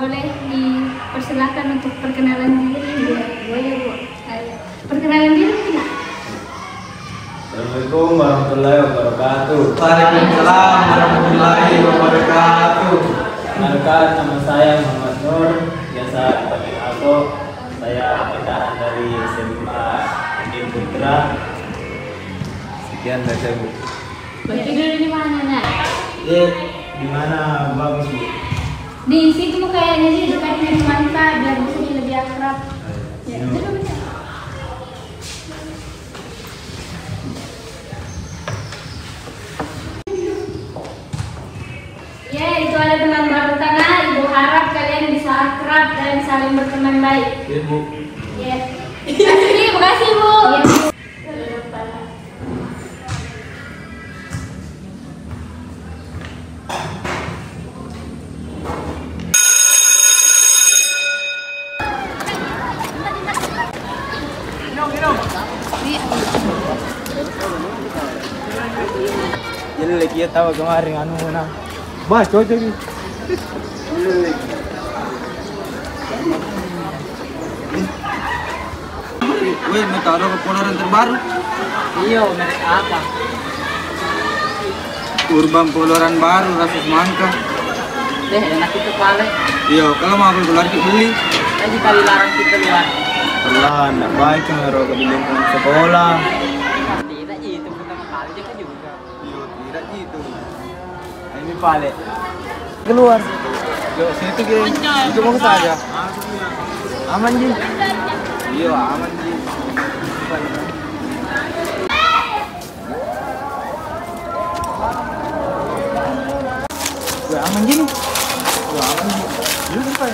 boleh dipersilakan untuk perkenalan diri. Boleh Bu. Perkenalan diri tidak? Assalamualaikum warahmatullahi wabarakatuh. Waalaikumsalam warahmatullahi wabarakatuh. Perkenalkan, nama saya Muhammad Nur, biasa dipanggil Aldo. Saya pindahan dari SMA Undin Putra. Sekian saja Bu. Tidur di mana nak? Di mana bagus Bu? Di situ kayaknya sih dekatnya di Manta biar bisa lebih akrab. Ya, betul. Ya, itu ada teman baru tengah. Ibu harap kalian bisa akrab dan saling berteman baik. Iya Bu. Ya. Terima kasih Bu. Ya, Bu. Jadi lagi ya tahu kemarin anu mana. Bah, cocok ni. Weh, mau taruh poloran terbaru. Iya, merek apa? Urban poloran baru, rasa semangka. Deh, enak itu pale. Iya, kalau mau aku keluar beli. Tadi kali larang kita luar. Pelan, nak baik yang ngerokok di lingkungan sekolah. Tidak itu pertama kali dia juga. Iya, tidak gitu. Ini pale. Keluar. Yuk, situ ke. Itu mau ke saja. Aman Ji. Iya, aman sih. Udah aman Ji. Udah aman Ji. Lu sampai.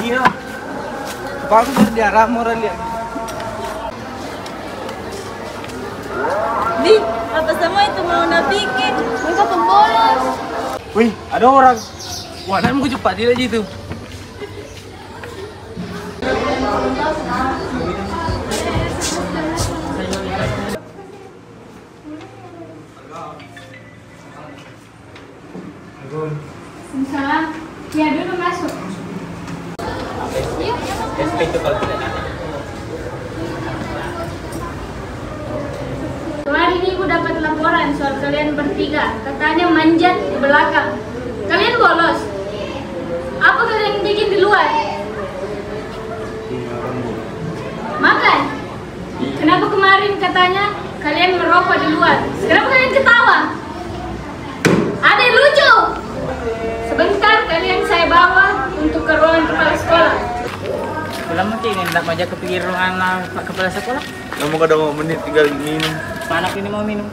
Iya. Bagus berdiarah moral ya. Di, apa semua itu mau nabikin? Mereka pembolos. Wih, ada orang. Wah, nanti mau cepat dia gitu. Salam. Ya dulu masuk. SP itu kalau tidak ada. Kemarin ibu dapat laporan soal kalian bertiga. Katanya manjat di belakang. Kalian bolos. Apa kalian bikin di luar? Makan. Kenapa kemarin katanya kalian merokok di luar? Kenapa kalian ketawa? Ada yang lucu. Sebentar kalian saya bawa untuk ke ruangan kepala sekolah. Belum mungkin hendak majak ke ruangan Pak Kepala Sekolah. Kamu kadang menit tinggal minum. Anak ini mau minum.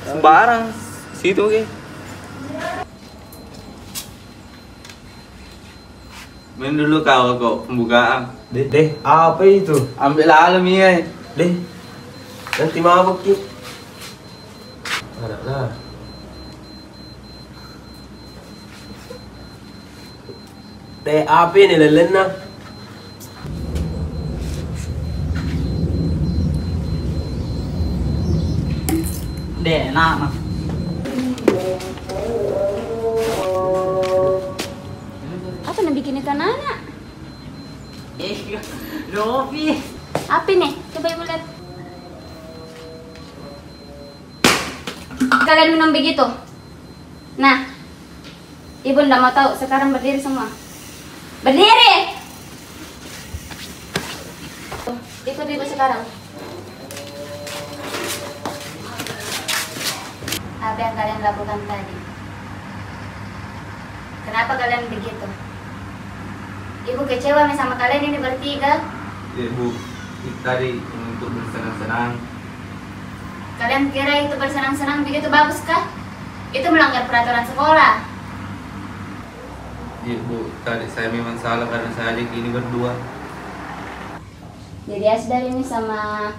Sembarang. Situ ke. Main dulu kau pembukaan. Deh, apa itu? Ambil alam ya. Deh, nanti mabuk ki. Harap lah. Deh, apa ini lelen na? Deh, enak. Apa yang bikin itu anak? Robi. Apa nih? Coba ibu lihat. Kalian minum begitu? Nah, ibu ndak mau tahu. Sekarang berdiri semua. Berdiri! Ikut ibu sekarang. Apa yang kalian lakukan tadi? Kenapa kalian begitu? Ibu kecewa nih sama kalian ini bertiga. Ibu, tadi untuk bersenang-senang. Kalian kira itu bersenang-senang begitu bagus kah? Itu melanggar peraturan sekolah. Ibu, tadi saya memang salah karena saya adik ini berdua. Jadi Asdar ini sama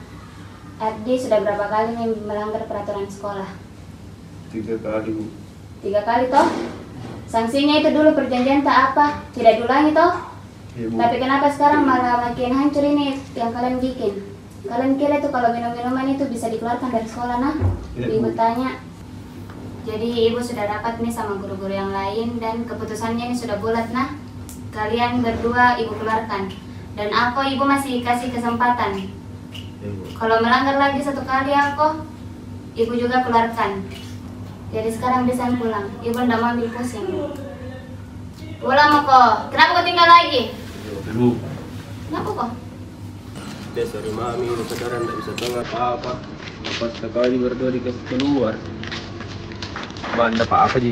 Ardi sudah berapa kali nih melanggar peraturan sekolah? 3 kali, Bu. 3 kali toh? Sanksinya itu dulu perjanjian tak apa, tidak diulangi toh? Iya, Bu. Tapi kenapa sekarang malah makin hancur ini yang kalian bikin? Kalian kira itu kalau minum-minuman itu bisa dikeluarkan dari sekolah nah? Tidak, Ibu Bu. tanya. Jadi ibu sudah rapat nih sama guru-guru yang lain dan keputusannya ini sudah bulat nah. Kalian berdua ibu keluarkan. Dan aku ibu masih kasih kesempatan. Kalau melanggar lagi satu kali aku, ibu juga keluarkan. Jadi sekarang bisa pulang. Ibu ndak mau ambil pusing. Pulang kok. Kenapa kau tinggal lagi? Dulu. Kenapa kok? Sorry mami, saudara nggak bisa tahu apa-apa. Pas sekali berdua dikasih keluar. Banda apa Ji?